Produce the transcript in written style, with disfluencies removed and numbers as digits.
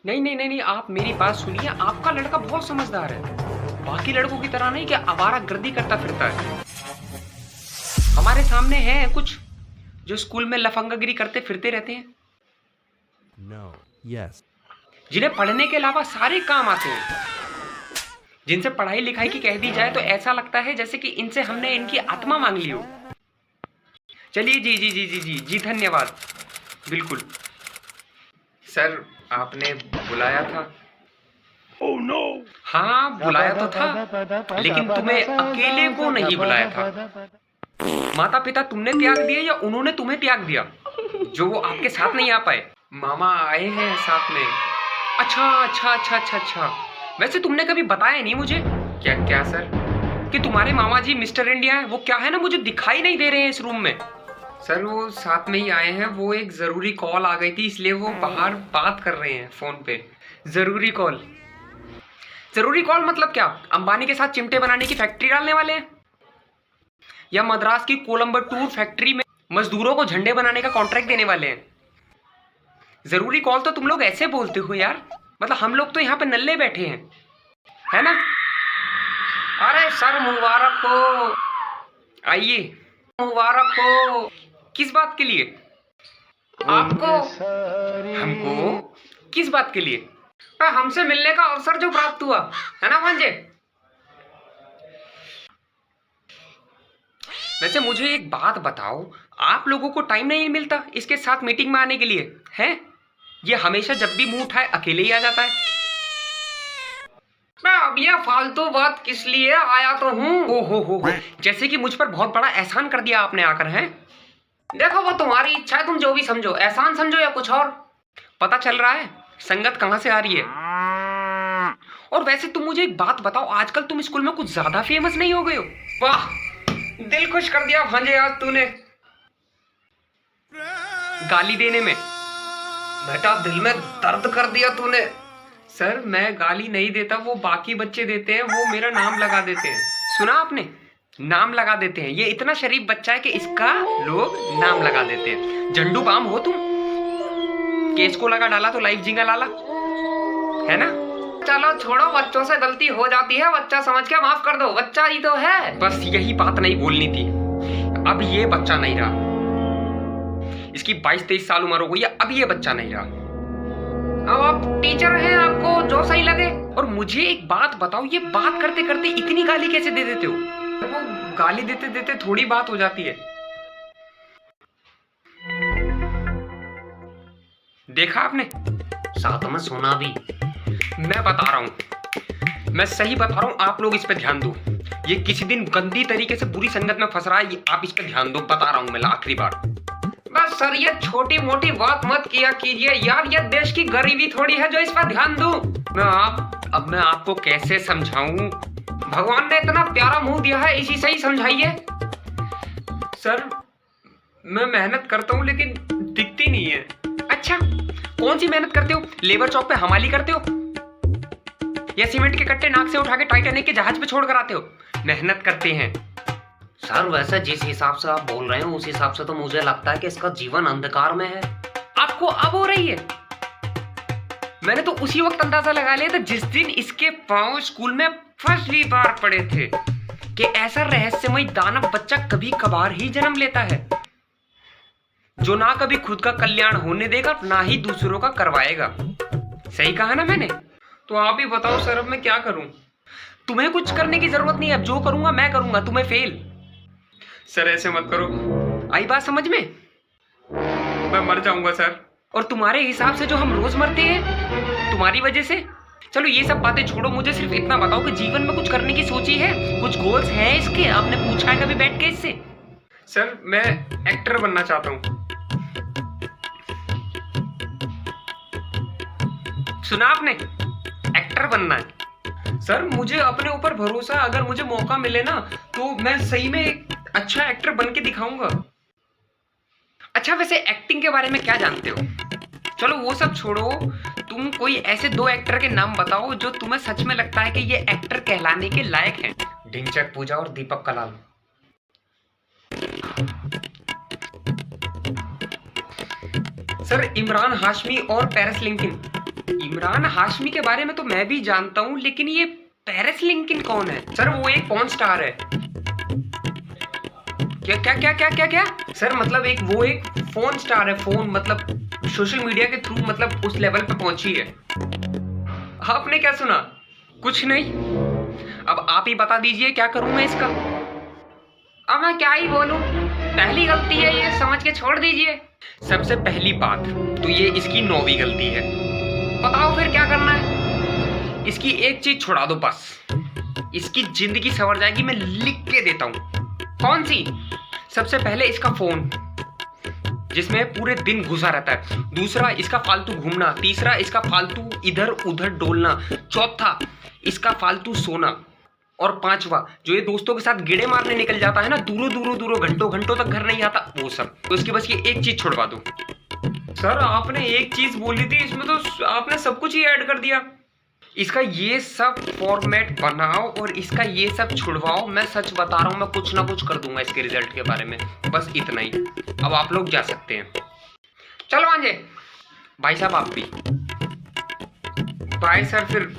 नहीं नहीं नहीं नहीं, आप मेरी बात सुनिए। आपका लड़का बहुत समझदार है, बाकी लड़कों की तरह नहीं कि आवारागर्दी करता फिरता है। हमारे सामने है कुछ जो स्कूल में लफंगागिरी करते फिरते रहते हैं। No. Yes. जिन्हें पढ़ने के अलावा सारे काम आते हैं, जिनसे पढ़ाई लिखाई की कह दी जाए तो ऐसा लगता है जैसे कि इनसे हमने इनकी आत्मा मांग ली हो। चलिए जी जी जी जी जी जी, धन्यवाद। बिल्कुल सर, आपने बुलाया था। Oh no. हाँ बुलाया तो था, लेकिन तुम्हें अकेले को नहीं बुलाया था। माता पिता तुमने त्याग दिए या उन्होंने तुम्हें त्याग दिया जो वो आपके साथ नहीं आ पाए? मामा आए हैं साथ में। अच्छा अच्छा अच्छा अच्छा अच्छा, वैसे तुमने कभी बताया नहीं मुझे। क्या क्या सर? कि तुम्हारे मामा जी मिस्टर इंडिया हैं। वो क्या है ना, मुझे दिखाई नहीं दे रहे हैं इस रूम में। सर वो साथ में ही आए हैं, वो एक जरूरी कॉल आ गई थी इसलिए वो बाहर बात कर रहे हैं फोन पे। जरूरी कॉल? जरूरी कॉल मतलब क्या, अंबानी के साथ चिमटे बनाने की फैक्ट्री डालने वाले हैं, या मद्रास की कोलंबर टूर फैक्ट्री में मजदूरों को झंडे बनाने का कॉन्ट्रैक्ट देने वाले हैं? जरूरी कॉल तो तुम लोग ऐसे बोलते हो यार, मतलब हम लोग तो यहाँ पे नल्ले बैठे हैं, है ना? अरे सर मुबारक हो, आइए। मुबारक हो। किस बात के लिए? आपको? हमको? किस बात के लिए? हमसे मिलने का अवसर जो प्राप्त हुआ है ना भांजे। वैसे मुझे एक बात बताओ, आप लोगों को टाइम नहीं मिलता इसके साथ मीटिंग में आने के लिए? हैं? ये हमेशा जब भी मुंह उठाए अकेले ही आ जाता है। मैं अब ये फालतू बात किस लिए आया तो हूँ। ओ हो, जैसे कि मुझ पर बहुत बड़ा एहसान कर दिया आपने आकर। हैं? देखो वो तुम्हारी इच्छा है, तुम जो भी समझो, एहसान समझो या कुछ और। पता चल रहा है संगत कहाँ से आ रही है। और वैसे तुम मुझे एक बात बताओ, आजकल तुम स्कूल में कुछ ज्यादा फेमस नहीं हो गए हो? वाह, दिल खुश कर दिया भांजे आज तूने, गाली देने में। बेटा दिल में दर्द कर दिया तूने। सर मैं गाली नहीं देता, वो बाकी बच्चे देते हैं, वो मेरा नाम लगा देते हैं। सुना आपने? नाम लगा देते हैं। ये इतना शरीफ बच्चा है कि इसका लोग नाम लगा देते हैं। झंडू बाम हो तुम, केस को लगा डाला तो लाइफ जिंगा लाला, है ना? चलो छोड़ो, बच्चों से गलती हो जाती है, बच्चा समझ के माफ कर दो, बच्चा ही तो है। बस यही बात नहीं बोलनी थी। अब ये बच्चा नहीं रहा, इसकी 22-23 साल उम्र हो गई है, अब ये बच्चा नहीं रहा। अब आप टीचर हैं, आपको जो सही लगे। और मुझे एक बात बताओ, ये बात करते करते इतनी गाली कैसे दे देते हो? वो गाली देते देते थोड़ी बात हो जाती है। देखा आपने? साथ में सुना भी। मैं बता रहा हूं, मैं सही बता रहा हूं, आप लोग इस पे ध्यान दो। ये किसी दिन गंदी तरीके से बुरी संगत में फंस रहा है, ये आप इस पे ध्यान दो, बता रहा हूं मैं आखिरी बार। बस सर ये छोटी मोटी बात मत किया कीजिए यार, ये देश की गरीबी थोड़ी है जो इस पर ध्यान दूं। अब मैं आपको कैसे समझाऊं? भगवान ने इतना प्यारा मुंह दिया है, इसी से ही समझाइए। सर मैं मेहनत करता हूं लेकिन दिखती नहीं है। अच्छा कौन सी मेहनत करते हो? लेबर चौक पे हमाली करते हो, या सीमेंट के कट्टे नाक से उठा के टाइटैनिक के जहाज पे छोड़ कर आते हो? मेहनत करते हैं। सर वैसे जिस हिसाब से आप बोल रहे हो उस हिसाब से तो मुझे लगता है कि इसका जीवन अंधकार में है। आपको अब हो रही है? मैंने तो उसी वक्त अंदाजा लगा लिया था जिस दिन इसके पांव स्कूल में पहली बार पड़े थे कि ऐसा रहस्यमय दानव बच्चा कभी कभार ही जन्म लेता है जो ना कभी खुद का कल्याण होने देगा ना ही दूसरों का करवाएगा। सही कहा ना मैंने? तो आप ही बताओ सर अब मैं क्या करूं? तुम्हें कुछ करने की जरूरत नहीं है, अब जो करूंगा मैं करूंगा, तुम्हें फेल। सर ऐसे मत करो, आई बात समझ में? मैं मर जाऊंगा सर। और तुम्हारे हिसाब से जो हम रोज मरते हैं तुम्हारी वजह से। चलो ये सब बातें छोड़ो, मुझे सिर्फ इतना बताओ कि जीवन में कुछ करने की सोची है? कुछ गोल्स हैं इसके? आपने पूछा है कभी बैठ के इससे? सर मैं एक्टर बनना चाहता हूँ। सुना आपने? एक्टर बनना है। सर मुझे अपने ऊपर भरोसा, अगर मुझे मौका मिले ना तो मैं सही में एक अच्छा एक्टर बन के दिखाऊंगा। अच्छा वैसे एक्टिंग के बारे में क्या जानते हो? चलो वो सब छोड़ो, तुम कोई ऐसे 2 एक्टर के नाम बताओ जो तुम्हें सच में लगता है कि ये एक्टर कहलाने के लायक हैं। ढिंचैक पूजा और दीपक कलाल। सर इमरान हाशमी और पेरिस लिंकन। इमरान हाशमी के बारे में तो मैं भी जानता हूँ, लेकिन ये पेरिस लिंकन कौन है? सर वो एक पॉर्न स्टार है। क्या क्या क्या क्या क्या क्या सर, मतलब वो एक फोन स्टार है। फोन मतलब सोशल मीडिया के थ्रू मतलब उस लेवल पे पहुंची है। आपने क्या सुना? कुछ नहीं। अब आप ही बता दीजिए क्या करूं मैं इसका। अब मैं क्या ही बोलूं, पहली गलती है ये, समझ के छोड़ दीजिए। सबसे पहली बात तो ये इसकी 9वीं गलती है। बताओ फिर क्या करना है? इसकी एक चीज छुड़ा दो बस, इसकी जिंदगी संवर जाएगी। मैं लिख के देता हूं। कौन सी? सबसे पहले इसका फोन, जिसमें पूरे दिन घुसा रहता है। दूसरा इसका फालतू घूमना। तीसरा इसका फालतू इधर उधर डोलना। चौथा इसका फालतू सोना। और पांचवा जो ये दोस्तों के साथ गिड़े मारने निकल जाता है ना, दूरों घंटों घंटों तक घर नहीं आता, वो सब। तो इसकी बस ये एक चीज छुड़वा दो। सर आपने एक चीज बोली थी, इसमें तो आपने सब कुछ ही ऐड कर दिया। इसका ये सब फॉर्मेट बनाओ और इसका ये सब छुड़वाओ। मैं सच बता रहा हूँ, मैं कुछ ना कुछ कर दूंगा इसके रिजल्ट के बारे में। बस इतना ही। अब आप लोग जा सकते हैं। चलो आंजे भाई साहब, आप भी बाय सर। फिर